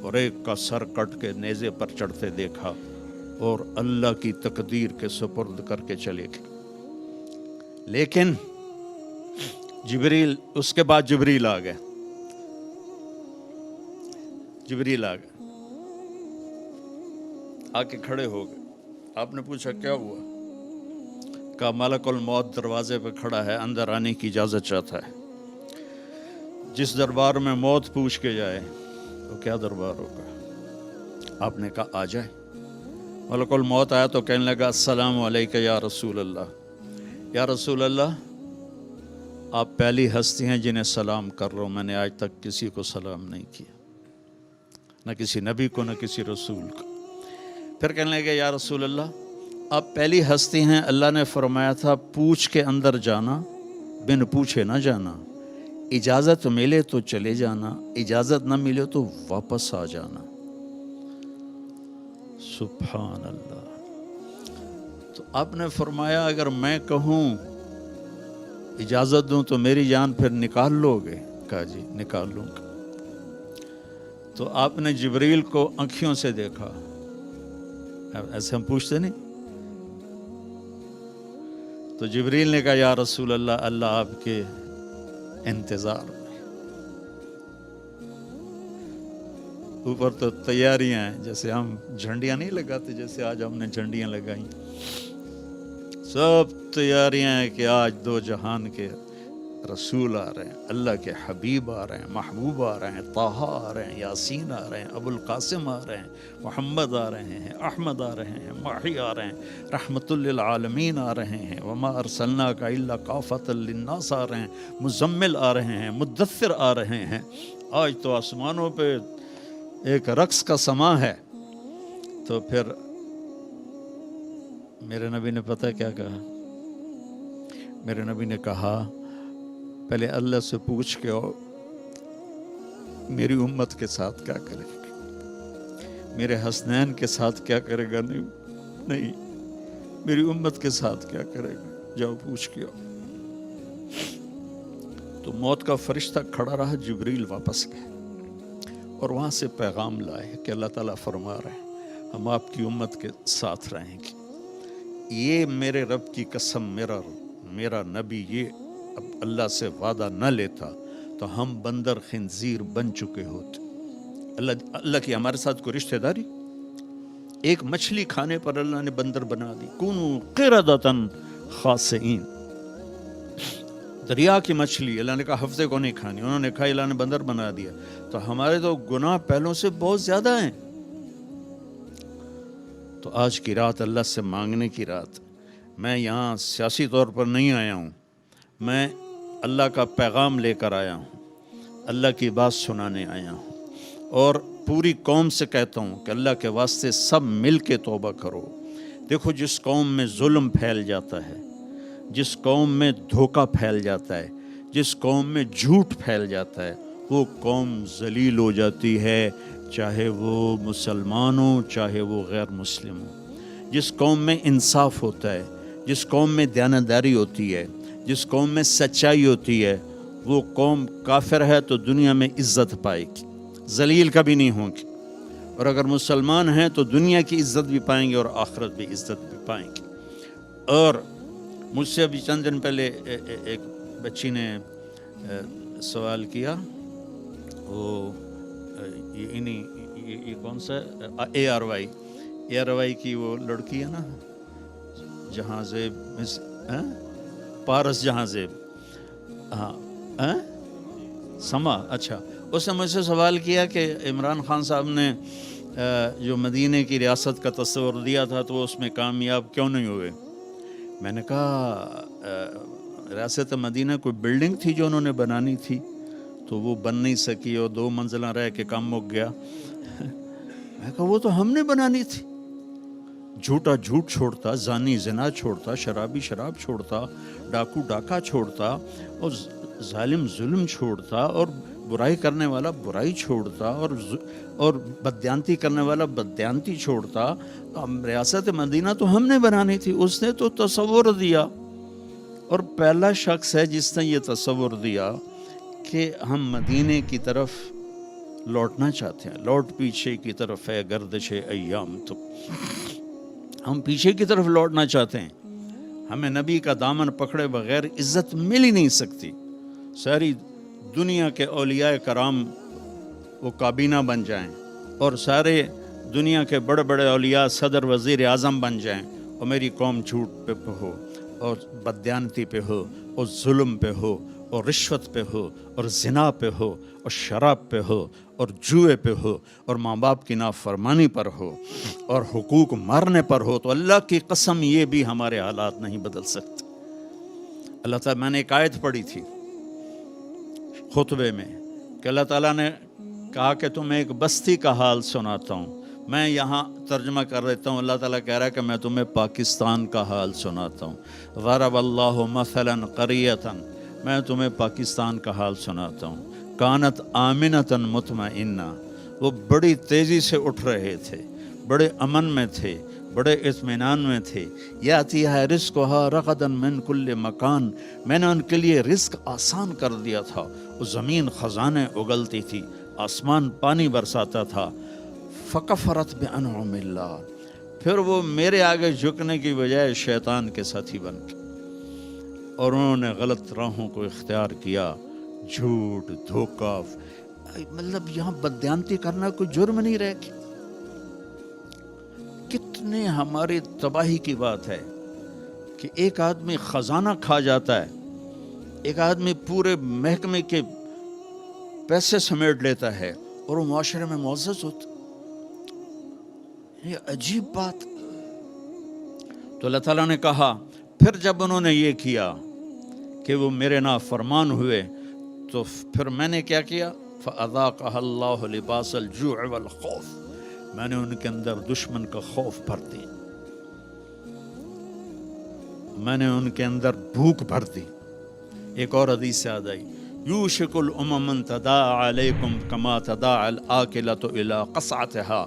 A: اور ایک کا سر کٹ کے نیزے پر چڑھتے دیکھا اور اللہ کی تقدیر کے سپرد کر کے چلے گئے. لیکن جبریل، اس کے بعد جبریل آ گئے. جبریل آ گئے، آ کے کھڑے ہو گئے. آپ نے پوچھا کیا ہوا؟ کہا ملک الموت دروازے پہ کھڑا ہے، اندر آنے کی اجازت چاہتا ہے. جس دربار میں موت پوچھ کے جائے تو کیا دربار ہوگا؟ آپ نے کہا آ جائے. ملک الموت آیا تو کہنے لگا السلام علیکہ یا رسول اللہ. یا رسول اللہ، آپ پہلی ہستی ہیں جنہیں سلام کر رہا ہوں. میں نے آج تک کسی کو سلام نہیں کیا، نہ کسی نبی کو، نہ کسی رسول کو. پھر کہنے لگے یا رسول اللہ، آپ پہلی ہستی ہیں، اللہ نے فرمایا تھا پوچھ کے اندر جانا، بن پوچھے نہ جانا. اجازت ملے تو چلے جانا، اجازت نہ ملے تو واپس آ جانا. سبحان اللہ. تو آپ نے فرمایا اگر میں کہوں اجازت دوں تو میری جان پھر نکال لو گے؟ کہا جی نکال لوں گا. تو آپ نے جبریل کو آنکھوں سے دیکھا، ایسے ہم پوچھتے نہیں. تو جبریل نے کہا یا رسول اللہ، اللہ آپ کے انتظار میں. اوپر تو تیاریاں ہیں، جیسے ہم جھنڈیاں نہیں لگاتے، جیسے آج ہم نے جھنڈیاں لگائیں. سب تیاریاں ہیں کہ آج 2 جہان کے رسول آ رہے ہیں، اللہ کے حبیب آ رہے ہیں، محبوب آ رہے ہیں، طٰہٰ آ رہے ہیں، یاسین آ رہے ہیں، ابو القاسم آ رہے ہیں، محمد آ رہے ہیں، احمد آ رہے ہیں، ماہی آ رہے ہیں، رحمت للعالمین آ رہے ہیں، وما ارسلناک الا کافۃ للناس آ رہے ہیں، مزمل آ رہے ہیں، مدثر آ رہے ہیں. آج تو آسمانوں پہ ایک رقص کا سماں ہے. تو پھر میرے نبی نے پتہ کیا کہا؟ میرے نبی نے کہا پہلے اللہ سے پوچھ کے آؤ میری امت کے ساتھ کیا کرے گا، میرے حسنین کے ساتھ کیا کرے گا. نہیں میری امت کے ساتھ کیا کرے گا، جاؤ پوچھ کے آؤ. تو موت کا فرشتہ کھڑا رہا. جبریل واپس گئے اور وہاں سے پیغام لائے کہ اللہ تعالیٰ فرما رہے ہیں ہم آپ کی امت کے ساتھ رہیں گے. یہ میرے رب کی قسم، میرا نبی یہ اب اللہ سے وعدہ نہ لیتا تو ہم بندر خنزیر بن چکے ہوتے. اللہ کی ہمارے ساتھ کوئی رشتہ داری؟ ایک مچھلی کھانے پر اللہ نے بندر بنا دی. کونوا قردۃ خاسئین. دریا کی مچھلی اللہ نے کہا ہفتے کو نہیں کھانی، انہوں نے کھا، اللہ نے بندر بنا دیا. تو ہمارے تو گناہ پہلوں سے بہت زیادہ ہیں. تو آج کی رات اللہ سے مانگنے کی رات. میں یہاں سیاسی طور پر نہیں آیا ہوں، میں اللہ کا پیغام لے کر آیا ہوں، اللہ کی بات سنانے آیا ہوں. اور پوری قوم سے کہتا ہوں کہ اللہ کے واسطے سب مل کے توبہ کرو. دیکھو جس قوم میں ظلم پھیل جاتا ہے، جس قوم میں دھوکہ پھیل جاتا ہے، جس قوم میں جھوٹ پھیل جاتا ہے، وہ قوم ذلیل ہو جاتی ہے، چاہے وہ مسلمان ہو چاہے وہ غیر مسلم ہو. جس قوم میں انصاف ہوتا ہے، جس قوم میں دیانتداری ہوتی ہے، جس قوم میں سچائی ہوتی ہے، وہ قوم کافر ہے تو دنیا میں عزت پائے گی، ذلیل کبھی نہیں ہوں گی. اور اگر مسلمان ہیں تو دنیا کی عزت بھی پائیں گے اور آخرت بھی عزت بھی پائیں گے. اور مجھ سے ابھی چند دن پہلے ایک بچی نے سوال کیا، وہ یہ کون سا اے آر وائی کی وہ لڑکی ہے نا، جہاں زیب پارس جہاں زیب، ہاں سما، اچھا. اس نے مجھ سے سوال کیا کہ عمران خان صاحب نے جو مدینے کی ریاست کا تصور دیا تھا تو وہ اس میں کامیاب کیوں نہیں ہوئے؟ میں نے کہا ریاست مدینہ کوئی بلڈنگ تھی جو انہوں نے بنانی تھی تو وہ بن نہیں سکی اور 2 منزلہ رہ کے کام مک گیا. میں کہا وہ تو ہم نے بنانی تھی. جھوٹا جھوٹ چھوڑتا، زانی زنا چھوڑتا، شرابی شراب چھوڑتا، ڈاکو ڈاکہ چھوڑتا، اور ظالم ظلم چھوڑتا، اور برائی کرنے والا برائی چھوڑتا، اور بددیانتی کرنے والا بددیانتی چھوڑتا. ریاست مدینہ تو ہم نے بنانی تھی، اس نے تو تصور دیا. اور پہلا شخص ہے جس نے یہ تصور دیا کہ ہم مدینے کی طرف لوٹنا چاہتے ہیں. لوٹ پیچھے کی طرف ہے گردش ایام، تو ہم پیچھے کی طرف لوٹنا چاہتے ہیں. ہمیں نبی کا دامن پکڑے بغیر عزت مل ہی نہیں سکتی. ساری دنیا کے اولیاء کرام وہ کابینہ بن جائیں اور سارے دنیا کے بڑے بڑے اولیاء صدر وزیر اعظم بن جائیں، اور میری قوم جھوٹ پہ ہو اور بددیانتی پہ ہو اور ظلم پہ ہو اور رشوت پہ ہو اور زنا پہ ہو اور شراب پہ ہو اور جوئے پہ ہو اور ماں باپ کی نافرمانی پر ہو اور حقوق مارنے پر ہو، تو اللہ کی قسم یہ بھی ہمارے حالات نہیں بدل سکتے. اللہ تعالیٰ، میں نے ایک آیت پڑھی تھی خطبے میں کہ اللہ تعالیٰ نے کہا کہ تمہیں ایک بستی کا حال سناتا ہوں. میں یہاں ترجمہ کر دیتا ہوں. اللہ تعالیٰ کہہ رہا ہے کہ میں تمہیں پاکستان کا حال سناتا ہوں. ضرب اللہ مثلا قریۃ، میں تمہیں پاکستان کا حال سناتا ہوں. کانت آمنۃ مطمئنہ، وہ بڑی تیزی سے اٹھ رہے تھے، بڑے امن میں تھے، بڑے اطمینان میں تھے. یاتیھا رزقھا رغدا من کل مکان، میں نے ان کے لیے رزق آسان کر دیا تھا. وہ زمین خزانے اگلتی تھی، آسمان پانی برساتا تھا. فکفرت بانعم اللہ، پھر وہ میرے آگے جھکنے کی بجائے شیطان کے ساتھی بن گئے اور انہوں نے غلط راہوں کو اختیار کیا. جھوٹ، دھوکہ، مطلب یہاں بددیانتی کرنا کوئی جرم نہیں رہ گیا. کتنے ہماری تباہی کی بات ہے کہ ایک آدمی خزانہ کھا جاتا ہے، ایک آدمی پورے محکمے کے پیسے سمیٹ لیتا ہے اور وہ معاشرے میں معزز ہوتا. یہ عجیب بات. تو اللہ تعالیٰ نے کہا پھر جب انہوں نے یہ کیا کہ وہ میرے نافرمان ہوئے تو پھر میں نے کیا کیا؟ فَأَذَاقَهَا اللَّهُ لِبَاسَ الْجُوعِ وَالْخَوْفِ، میں نے ان کے اندر دشمن کا خوف بھر دی، میں نے ان کے اندر بھوک بھر دی. ایک اور حدیث سے یاد آئی، یوشک الامم ان تداعی علیکم کما تداعی الآکلۃ الی قصعتها،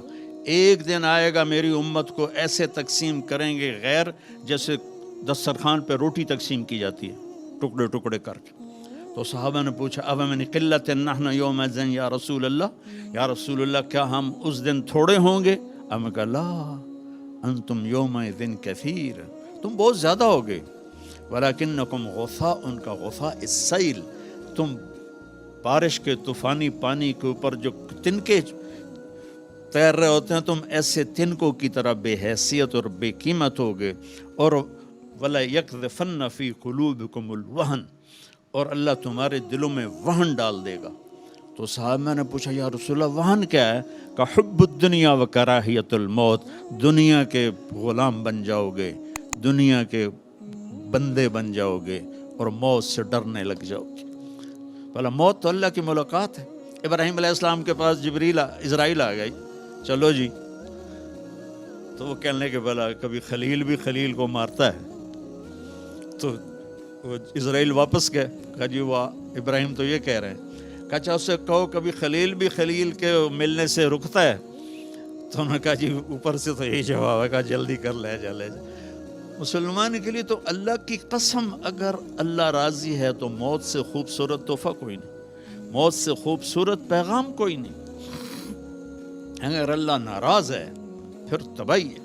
A: ایک دن آئے گا میری امت کو ایسے تقسیم کریں گے غیر جیسے دسترخوان پہ روٹی تقسیم کی جاتی ہے ٹکڑے ٹکڑے کر کے. تو صحابہ نے پوچھا اب من قلت نحن یومئذ یا رسول اللہ، یا رسول اللہ کیا ہم اس دن تھوڑے ہوں گے؟ اب میں کہا لا انتم یومئذ کثیر، تم بہت زیادہ ہوگے. ولکنکم غثاء، ان کا غثاء السیل، تم بارش کے طوفانی پانی کے اوپر جو تنکے تیر رہے ہوتے ہیں، تم ایسے تنکوں کی طرح بے حیثیت اور بے قیمت ہوگے. اور وَلَيَقْذِفَنَّ فِي قُلُوبِكُمُ الْوَهْنَ، اور اللہ تمہارے دلوں میں وہن ڈال دے گا. تو صحابہ نے پوچھا یا رسول اللہ وہن کیا ہے؟ کہ حب الدنیا و کراہیت الموت، دنیا کے غلام بن جاؤ گے، دنیا کے بندے بن جاؤ گے اور موت سے ڈرنے لگ جاؤ گے. بھلا موت تو اللہ کی ملاقات ہے. ابراہیم علیہ السلام کے پاس اسرائیل آ گئی، چلو جی، تو وہ کہنے لگے بھلا کبھی خلیل بھی خلیل کو مارتا ہے؟ تو وہ اسرائیل واپس گئے، کہا جی وہ ابراہیم تو یہ کہہ رہے ہیں، کہا اچھا اس سے کہو کبھی خلیل بھی خلیل کے ملنے سے رکتا ہے؟ تو انہوں نے کہا جی اوپر سے تو یہی جواب ہے، کہا جلدی کر لے جا لے جا۔ مسلمان کے لیے تو اللہ کی قسم، اگر اللہ راضی ہے تو موت سے خوبصورت تحفہ کوئی نہیں، موت سے خوبصورت پیغام کوئی نہیں۔ اگر اللہ ناراض ہے پھر تباہی ہے۔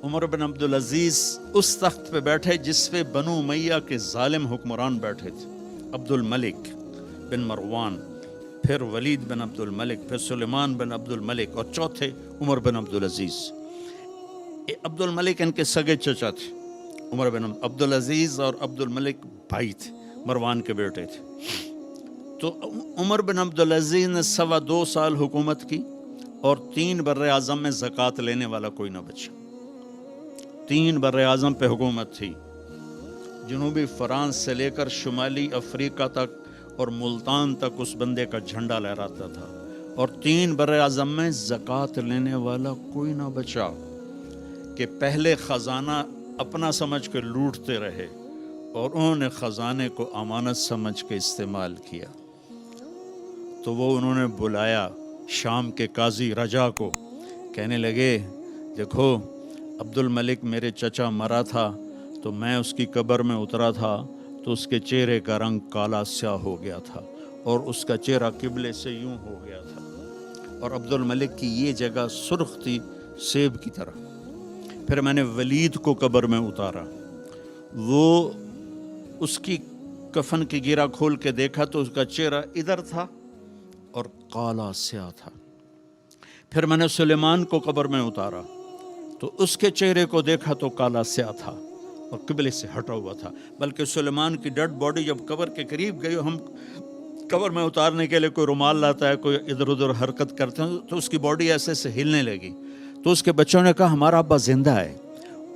A: عمر بن عبدالعزیز اس تخت پہ بیٹھے جس پہ بنو امیہ کے ظالم حکمران بیٹھے تھے، عبد الملک بن مروان، پھر ولید بن عبد الملک، پھر سلیمان بن عبد الملک، اور چوتھے عمر بن عبدالعزیز۔ عبد الملک ان کے سگے چچا تھے، عمر بن عبدالعزیز اور عبد الملک بھائی تھے، مروان کے بیٹے تھے۔ تو عمر بن عبدالعزیز نے 2.25 سال حکومت کی، اور 3 بر اعظم میں زکوٰۃ لینے والا کوئی نہ بچا۔ 3 بر اعظم پہ حکومت تھی، جنوبی فرانس سے لے کر شمالی افریقہ تک اور ملتان تک اس بندے کا جھنڈا لہراتا تھا، اور 3 بر اعظم میں زکوٰۃ لینے والا کوئی نہ بچا، کہ پہلے خزانہ اپنا سمجھ کے لوٹتے رہے اور انہوں نے خزانے کو امانت سمجھ کے استعمال کیا۔ تو وہ انہوں نے بلایا شام کے قاضی رجا کو، کہنے لگے دیکھو عبد الملک میرے چچا مرا تھا تو میں اس کی قبر میں اترا تھا تو اس کے چہرے کا رنگ کالا سیاہ ہو گیا تھا اور اس کا چہرہ قبلے سے یوں ہو گیا تھا، اور عبد الملک کی یہ جگہ سرخ تھی سیب کی طرح۔ پھر میں نے ولید کو قبر میں اتارا، وہ اس کی کفن کی گیرا کھول کے دیکھا تو اس کا چہرہ ادھر تھا اور کالا سیاہ تھا۔ پھر میں نے سلیمان کو قبر میں اتارا تو اس کے چہرے کو دیکھا تو کالا سیاہ تھا اور قبلے سے ہٹا ہوا تھا، بلکہ سلیمان کی ڈیڈ باڈی جب قبر کے قریب گئی، ہم قبر میں اتارنے کے لیے کوئی رومال لاتا ہے، کوئی ادھر ادھر حرکت کرتے ہیں تو اس کی باڈی ایسے سے ہلنے لگی، تو اس کے بچوں نے کہا ہمارا ابا زندہ ہے۔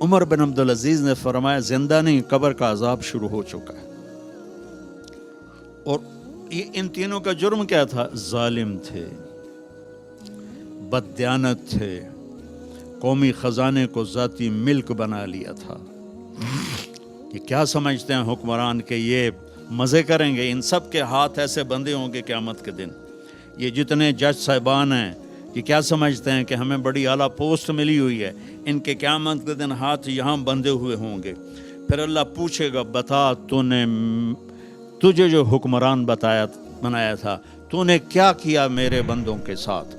A: عمر بن عبدالعزیز نے فرمایا زندہ نہیں، قبر کا عذاب شروع ہو چکا ہے۔ اور ان تینوں کا جرم کیا تھا؟ ظالم تھے، بددیانت تھے، قومی خزانے کو ذاتی ملک بنا لیا تھا۔ یہ کیا سمجھتے ہیں حکمران کہ یہ مزے کریں گے؟ ان سب کے ہاتھ ایسے بندھے ہوں گے قیامت کے دن۔ یہ جتنے جج صاحبان ہیں یہ کیا سمجھتے ہیں کہ ہمیں بڑی اعلیٰ پوسٹ ملی ہوئی ہے؟ ان کے قیامت کے دن ہاتھ یہاں بندھے ہوئے ہوں گے۔ پھر اللہ پوچھے گا بتا تجھے جو حکمران بنایا تھا تو نے کیا کیا میرے بندوں کے ساتھ؟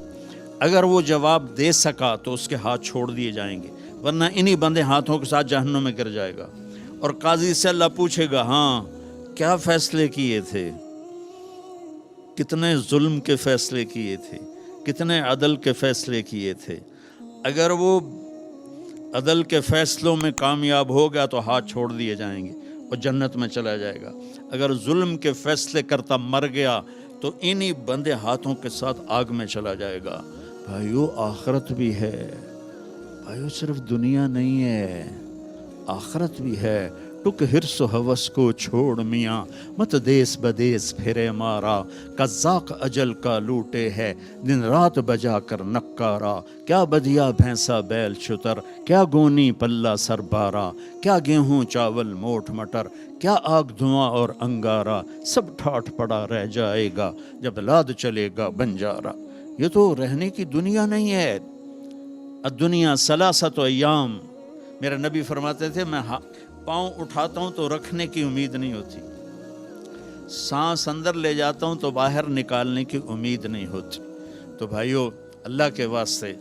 A: اگر وہ جواب دے سکا تو اس کے ہاتھ چھوڑ دیے جائیں گے، ورنہ انہی بندے ہاتھوں کے ساتھ جہنم میں گر جائے گا۔ اور قاضی سے اللہ پوچھے گا ہاں کیا فیصلے کیے تھے، کتنے ظلم کے فیصلے کیے تھے، کتنے عدل کے فیصلے کیے تھے؟ اگر وہ عدل کے فیصلوں میں کامیاب ہو گیا تو ہاتھ چھوڑ دیے جائیں گے اور جنت میں چلا جائے گا۔ اگر ظلم کے فیصلے کرتا مر گیا تو انہی بندے ہاتھوں کے ساتھ آگ میں چلا جائے گا۔ بھائیو آخرت بھی ہے، بھائیو صرف دنیا نہیں ہے، آخرت بھی ہے۔ ٹک حرص و ہوس کو چھوڑ میاں، مت دیس بدیس پھرے مارا، قزاق اجل کا لوٹے ہے دن رات بجا کر نکارا۔ کیا بدیا بھینسا بیل شتر، کیا گونی پلہ سر بارا، کیا گیہوں چاول موٹ مٹر، کیا آگ دھواں اور انگارا، سب ٹھاٹھ پڑا رہ جائے گا جب لاد چلے گا بنجارا۔ یہ تو رہنے کی دنیا نہیں ہے۔ الدنیا ثلاثۃ ایام، میرے نبی فرماتے تھے میں پاؤں اٹھاتا ہوں تو رکھنے کی امید نہیں ہوتی، سانس اندر لے جاتا ہوں تو باہر نکالنے کی امید نہیں ہوتی۔ تو بھائیو اللہ کے واسطے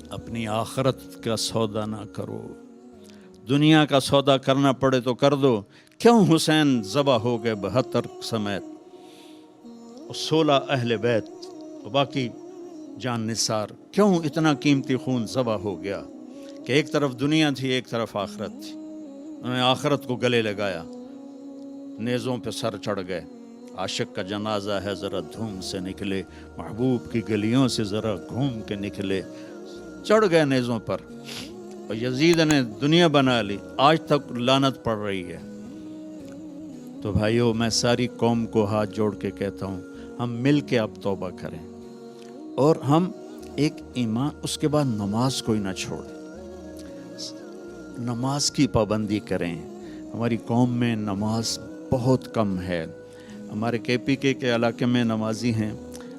A: اپنی آخرت کا سودا نہ کرو، دنیا کا سودا کرنا پڑے تو کر دو۔ کیوں حسین ذبح ہو گئے 72 سمیت، 16 اہل بیت اور باقی جان نثار، کیوں اتنا قیمتی خون ذبح ہو گیا؟ کہ ایک طرف دنیا تھی ایک طرف آخرت تھی، انہوں نے آخرت کو گلے لگایا، نیزوں پہ سر چڑھ گئے۔ عاشق کا جنازہ ہے ذرا دھوم سے نکلے، محبوب کی گلیوں سے ذرا گھوم کے نکلے، چڑھ گئے نیزوں پر۔ اور یزید نے دنیا بنا لی، آج تک لعنت پڑ رہی ہے۔ تو بھائیوں میں ساری قوم کو ہاتھ جوڑ کے کہتا ہوں ہم مل کے اب توبہ کریں اور ہم ایک ایمان، اس کے بعد نماز کوئی نہ چھوڑیں، نماز کی پابندی کریں۔ ہماری قوم میں نماز بہت کم ہے، ہمارے KPK کے علاقے میں نمازی ہیں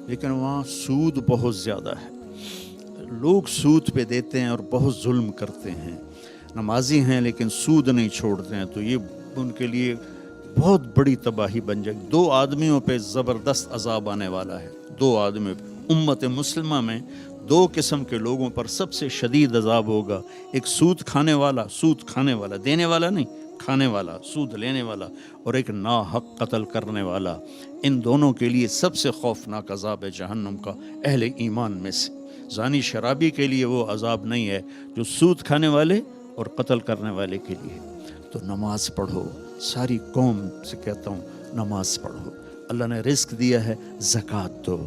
A: لیکن وہاں سود بہت زیادہ ہے، لوگ سود پہ دیتے ہیں اور بہت ظلم کرتے ہیں، نمازی ہیں لیکن سود نہیں چھوڑتے ہیں، تو یہ ان کے لیے بہت بڑی تباہی بن جائے گی۔ 2 آدمیوں پہ زبردست عذاب آنے والا ہے، 2 آدمیوں پہ۔ امت مسلمہ میں 2 قسم کے لوگوں پر سب سے شدید عذاب ہوگا، ایک سود کھانے والا دینے والا نہیں، کھانے والا، سود لینے والا، اور ایک ناحق قتل کرنے والا۔ ان دونوں کے لیے سب سے خوفناک عذاب ہے جہنم کا، اہل ایمان میں سے۔ زانی شرابی کے لیے وہ عذاب نہیں ہے جو سود کھانے والے اور قتل کرنے والے کے لیے۔ تو نماز پڑھو، ساری قوم سے کہتا ہوں نماز پڑھو، اللہ نے رزق دیا ہے، زکوٰۃ دو،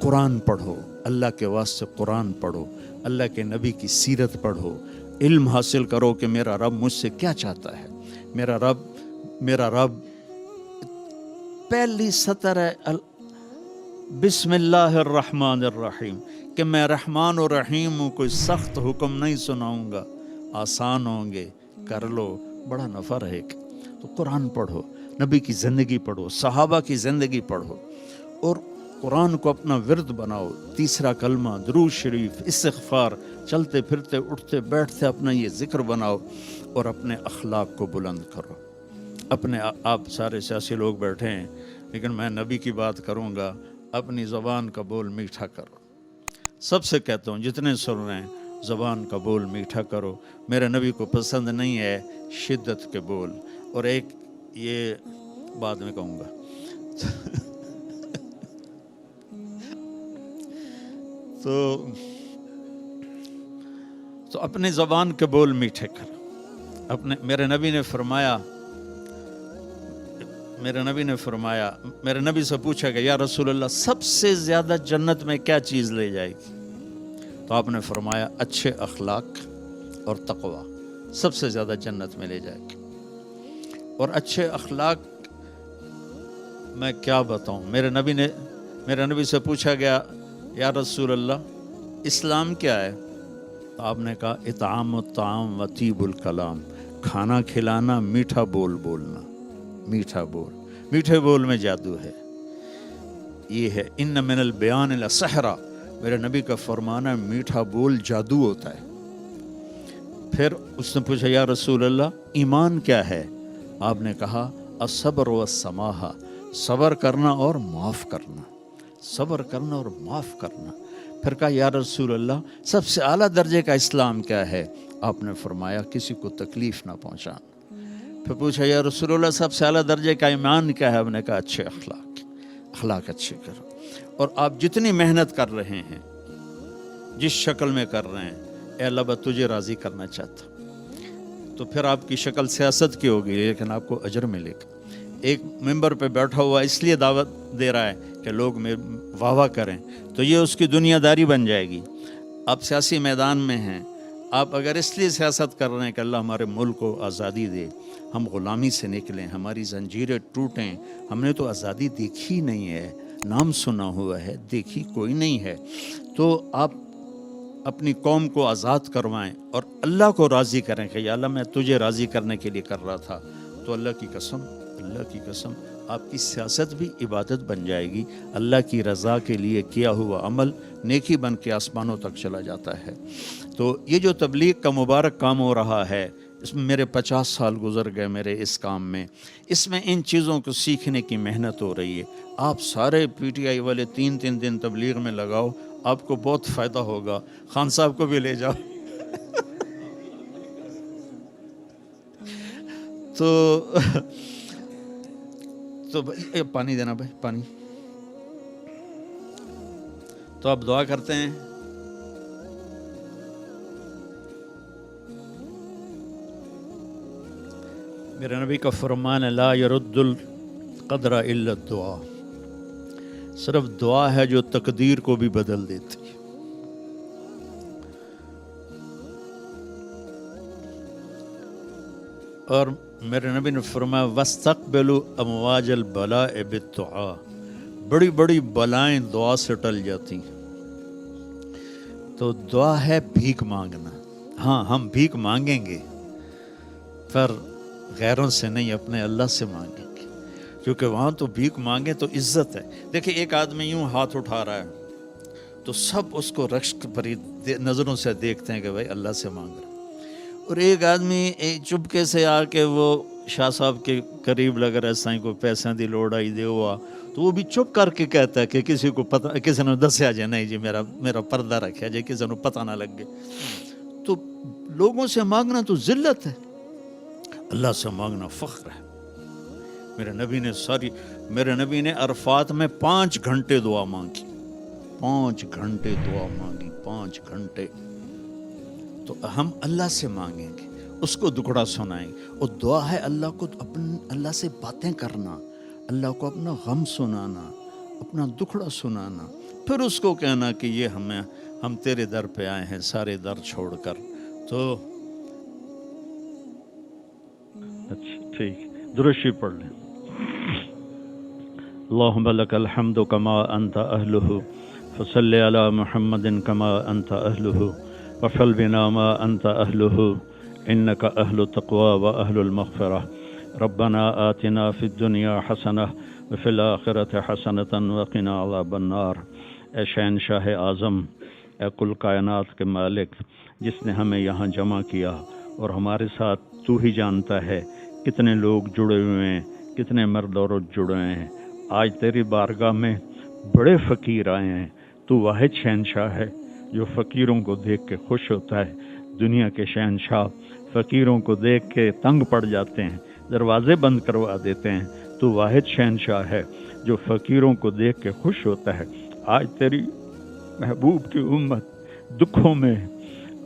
A: قرآن پڑھو، اللہ کے واسطے قرآن پڑھو، اللہ کے نبی کی سیرت پڑھو، علم حاصل کرو کہ میرا رب مجھ سے کیا چاہتا ہے۔ میرا رب پہلی سطر ہے بسم اللہ الرحمن الرحیم، کہ میں رحمان و رحیم ہوں، کوئی سخت حکم نہیں سناؤں گا، آسان ہوں گے، کر لو، بڑا نفع رہے گا۔ تو قرآن پڑھو، نبی کی زندگی پڑھو، صحابہ کی زندگی پڑھو، اور قرآن کو اپنا ورد بناؤ۔ تیسرا کلمہ، درود شریف، استغفار، چلتے پھرتے اٹھتے بیٹھتے اپنا یہ ذکر بناؤ، اور اپنے اخلاق کو بلند کرو۔ آپ سارے سیاسی لوگ بیٹھے ہیں لیکن میں نبی کی بات کروں گا، اپنی زبان کا بول میٹھا کرو۔ سب سے کہتا ہوں جتنے سن رہے ہیں، زبان کا بول میٹھا کرو۔ میرے نبی کو پسند نہیں ہے شدت کے بول، اور ایک یہ بعد میں کہوں گا۔ تو اپنی زبان کے بول میٹھے کرو۔ میرے نبی نے سے پوچھا کہ یا رسول اللہ سب سے زیادہ جنت میں کیا چیز لے جائے گی؟ تو آپ نے فرمایا اچھے اخلاق اور تقوی سب سے زیادہ جنت میں لے جائے گی۔ اور اچھے اخلاق میں کیا بتاؤں، میرے نبی سے پوچھا گیا یا رسول اللہ اسلام کیا ہے؟ تو آپ نے کہا اطعام الطعام و طیب الکلام، کھانا کھلانا، میٹھا بول بولنا، میٹھے بول میں جادو ہے۔ یہ ہے ان من البیان لسحرا، میرے نبی کا فرمانا میٹھا بول جادو ہوتا ہے۔ پھر اس نے پوچھا یا رسول اللہ ایمان کیا ہے؟ آپ نے کہا الصبر والسماحہ، صبر کرنا اور معاف کرنا، صبر کرنا اور معاف کرنا۔ پھر کہا یا رسول اللہ سب سے اعلیٰ درجے کا اسلام کیا ہے؟ آپ نے فرمایا کسی کو تکلیف نہ پہنچانا۔ پھر پوچھا یا رسول اللہ سب سے اعلیٰ درجے کا ایمان کیا ہے؟ آپ نے کہا اچھے اخلاق اچھے کرو۔ اور آپ جتنی محنت کر رہے ہیں، جس شکل میں کر رہے ہیں، اے اللہ میں تجھے راضی کرنا چاہتا ہوں، تو پھر آپ کی شکل سیاست کی ہوگی لیکن آپ کو اجر ملے گا۔ ایک ممبر پہ بیٹھا ہوا اس لیے دعوت دے رہا ہے کہ لوگ واہ واہ کریں، تو یہ اس کی دنیا داری بن جائے گی۔ آپ سیاسی میدان میں ہیں، آپ اگر اس لیے سیاست کر رہے ہیں کہ اللہ ہمارے ملک کو آزادی دے، ہم غلامی سے نکلیں، ہماری زنجیریں ٹوٹیں، ہم نے تو آزادی دیکھی نہیں ہے، نام سنا ہوا ہے، دیکھی کوئی نہیں ہے، تو آپ اپنی قوم کو آزاد کروائیں اور اللہ کو راضی کریں کہ یا اللہ میں تجھے راضی کرنے کے لیے کر رہا تھا۔ تو اللہ کی قسم آپ کی سیاست بھی عبادت بن جائے گی، اللہ کی رضا کے لیے کیا ہوا عمل نیکی بن کے آسمانوں تک چلا جاتا ہے۔ تو یہ جو تبلیغ کا مبارک کام ہو رہا ہے، اس میں میرے 50 سال گزر گئے میرے اس کام میں، اس میں ان چیزوں کو سیکھنے کی محنت ہو رہی ہے۔ آپ سارے PTI والے 3 دن تبلیغ میں لگاؤ، آپ کو بہت فائدہ ہوگا۔ خان صاحب کو بھی لے جاؤ۔ تو پانی دینا بھائی، پانی۔ تو آپ دعا کرتے ہیں۔ میرے نبی کا فرمان لا يرد القدر الا الدعاء، صرف دعا ہے جو تقدیر کو بھی بدل دیتی ہے۔ اور میرے نبی نے فرمایا وَاسْتَقْبِلُوا أَمْوَاجَ الْبَلَاءِ بِالدُّعَاء، بڑی بڑی بلائیں دعا سے ٹل جاتی ہیں۔ تو دعا ہے بھیک مانگنا۔ ہاں ہم بھیک مانگیں گے پر غیروں سے نہیں، اپنے اللہ سے مانگیں گے، کیونکہ وہاں تو بھیک مانگے تو عزت ہے۔ دیکھیں ایک آدمی یوں ہاتھ اٹھا رہا ہے تو سب اس کو رشک بھری نظروں سے دیکھتے ہیں کہ بھائی اللہ سے مانگ رہا ہے، اور ایک آدمی چپکے سے آ کے وہ شاہ صاحب کے قریب لگ رہا ہے، سائیں کو پیسوں دی لوڑ آئی دے ہوا، تو وہ بھی چپ کر کے کہتا ہے کہ کسی کو پتہ، کسی نے دسیا جائے نہیں جی میرا پردہ رکھا جائے، کسی نے پتہ نہ لگ گئے۔ تو لوگوں سے مانگنا تو ذلت ہے، اللہ سے مانگنا فخر ہے۔ میرے نبی نے عرفات میں 5 گھنٹے دعا مانگی، 5 گھنٹے دعا مانگی، 5 گھنٹے۔ تو ہم اللہ سے مانگیں گے، اس کو دکھڑا سنائیں گے، اور دعا ہے اللہ سے باتیں کرنا، اللہ کو اپنا غم سنانا، اپنا دکھڑا سنانا، پھر اس کو کہنا کہ یہ ہم تیرے در پہ آئے ہیں سارے در چھوڑ کر۔ تو اچھا ٹھیک، درود شریف پڑھ لیں۔ اللہم لک الحمد کما انت اہلہ فصلی علی محمد کما انت اہلہ وفعل بنا ما انت اہلہ انک اہل التقوی و اہل المغفرہ ربنا آتنا فی الدنیا حسنہ وفی الآخرۃ حسنۃ وقنا عذاب النار۔ اے شہنشاہ اعظم، اے کل کائنات کے مالک، جس نے ہمیں یہاں جمع کیا اور ہمارے ساتھ تو ہی جانتا ہے کتنے لوگ جڑے ہوئے ہیں، کتنے مرد عورت جڑے ہیں۔ آج تیری بارگاہ میں بڑے فقیر آئے ہیں، تو واحد شہنشاہ ہے جو فقیروں کو دیکھ کے خوش ہوتا ہے۔ دنیا کے شہنشاہ فقیروں کو دیکھ کے تنگ پڑ جاتے ہیں، دروازے بند کروا دیتے ہیں، تو واحد شہنشاہ ہے جو فقیروں کو دیکھ کے خوش ہوتا ہے۔ آج تیری محبوب کی امت دکھوں میں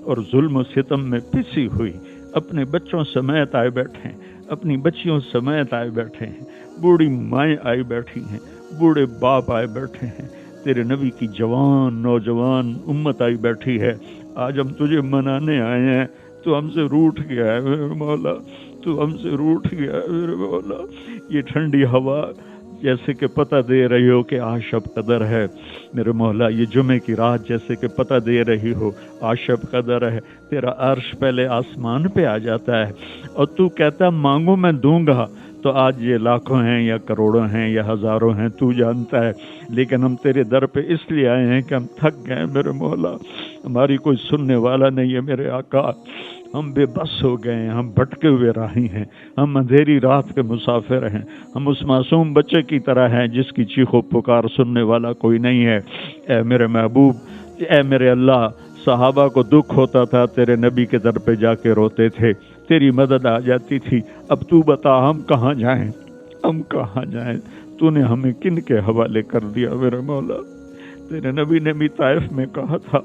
A: اور ظلم و ستم میں پسی ہوئی اپنے بچوں سمیت آئے بیٹھے ہیں، اپنی بچیوں سمیت آئے بیٹھے ہیں، بوڑھی مائیں آئی بیٹھی ہیں، بوڑھے باپ آئے بیٹھے ہیں، تیرے نبی کی جوان نوجوان امت آئی بیٹھی ہے۔ آج ہم تجھے منانے آئے ہیں، تو ہم سے روٹھ گیا ہے میرے مولا، تو ہم سے روٹھ گیا ہے میرے مولا۔ یہ ٹھنڈی ہوا جیسے کہ پتہ دے رہی ہو کہ آج شب قدر ہے میرے مولا، یہ جمعے کی رات جیسے کہ پتہ دے رہی ہو آج شب قدر ہے۔ تیرا عرش پہلے آسمان پہ آ جاتا ہے اور تو کہتا مانگو میں دوں گا، تو آج یہ لاکھوں ہیں یا کروڑوں ہیں یا ہزاروں ہیں تو جانتا ہے، لیکن ہم تیرے در پہ اس لیے آئے ہیں کہ ہم تھک گئے میرے مولا، ہماری کوئی سننے والا نہیں ہے میرے آقا، ہم بے بس ہو گئے ہیں، ہم بھٹکے ہوئے راہی ہیں، ہم اندھیری رات کے مسافر ہیں، ہم اس معصوم بچے کی طرح ہیں جس کی چیخ و پکار سننے والا کوئی نہیں ہے۔ اے میرے محبوب، اے میرے اللہ، صحابہ کو دکھ ہوتا تھا تیرے نبی کے در پہ جا کے روتے تھے، تیری مدد آ جاتی تھی۔ اب تو بتا ہم کہاں جائیں، ہم کہاں جائیں؟ تو نے ہمیں کن کے حوالے کر دیا میرے مولا؟ تیرے نبی نے بھی طائف میں کہا تھا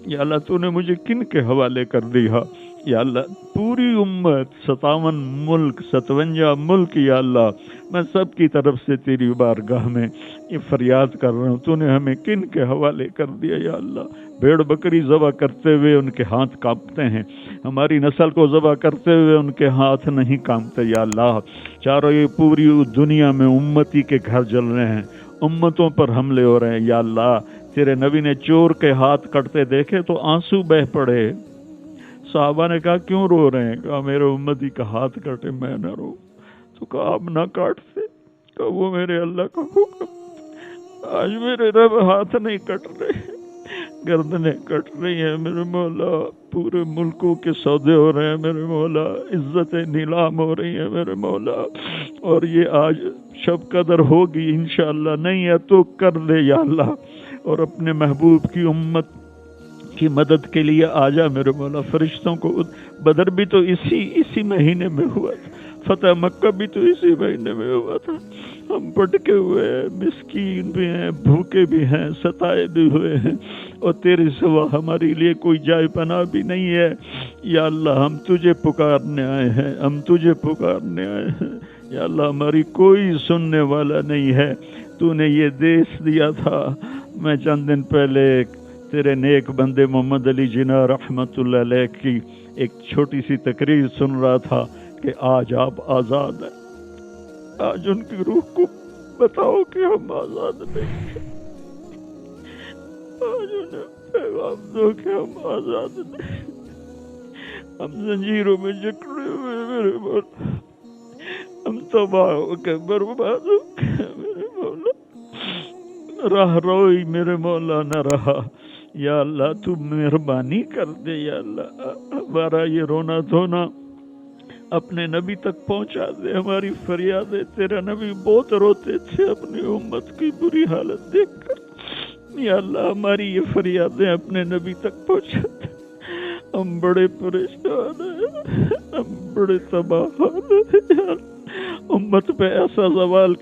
A: یا اللہ تو نے مجھے کن کے حوالے کر دیا؟ یا اللہ پوری امت 57 ملک 57 ملک یا اللہ میں سب کی طرف سے تیری بارگاہ میں یہ فریاد کر رہا ہوں، تو نے ہمیں کن کے حوالے کر دیا یا اللہ؟ بھیڑ بکری ذبح کرتے ہوئے ان کے ہاتھ کانپتے ہیں، ہماری نسل کو ذبح کرتے ہوئے ان کے ہاتھ نہیں کانپتے یا اللہ۔ چاروں یہ پوری دنیا میں امتی کے گھر جل رہے ہیں، امتوں پر حملے ہو رہے ہیں یا اللہ۔ تیرے نبی نے چور کے ہاتھ کٹتے دیکھے تو آنسو بہ پڑے، صحابہ نے کہا کیوں رو رہے ہیں؟ کہا میرے امتی کا ہاتھ کٹے میں نہ رو، تو کہا آپ نہ کاٹتے، کہا وہ میرے اللہ کا حکم، آج میرے رب ہاتھ نہیں کٹ رہے، گردنیں کٹ رہی ہیں میرے مولا، پورے ملکوں کے سودے ہو رہے ہیں میرے مولا، عزتیں نیلام ہو رہی ہیں میرے مولا، اور یہ آج شب قدر ہوگی انشاءاللہ، نہیں ہے تو کر دے یا اللہ، اور اپنے محبوب کی امت کی مدد کے لیے آ جا میرے مولا۔ فرشتوں کو بدر بھی تو اسی مہینے میں ہوا تھا، فتح مکہ بھی تو اسی مہینے میں ہوا تھا، ہم بھٹکے ہوئے ہیں، مسکین بھی ہیں، بھوکے بھی ہیں، ستائے بھی ہوئے ہیں، اور تیرے سوا ہمارے لیے کوئی جائے پناہ بھی نہیں ہے یا اللہ۔ ہم تجھے پکارنے آئے ہیں، ہم تجھے پکارنے آئے ہیں یا اللہ، ہماری کوئی سننے والا نہیں ہے۔ تو نے یہ دیش دیا تھا، میں چند دن پہلے تیرے نیک بندے محمد علی جناح رحمت اللہ علیہ کی ایک چھوٹی سی تقریر سن رہا تھا
B: کہ آج آپ آزاد ہیں. آج ان کی روح کو بتاؤ کہ ہم آزاد نہیں ہیں. آج انہیں پیغام دو کہ ہم آزاد نہیں. ہم زنجیروں میں جکڑے ہوئے میرے مولا. ہم تباہ ہو کے برباد ہو کے میرے مولا. راہ روئی میرے مولا نہ رہا. یا اللہ تو مہربانی کر دے. یا اللہ ہمارا یہ رونا دھونا اپنے نبی تک پہنچا دے. ہماری فریادیں تیرا نبی بہت روتے تھے اپنی امت کی بری حالت دیکھ کر. یا اللہ ہماری یہ فریادیں اپنے نبی تک پہنچا دے. ہم بڑے پریشان ہیں. ہم بڑے تباہ ہیں. یا اللہ امت پہ ایسا زوال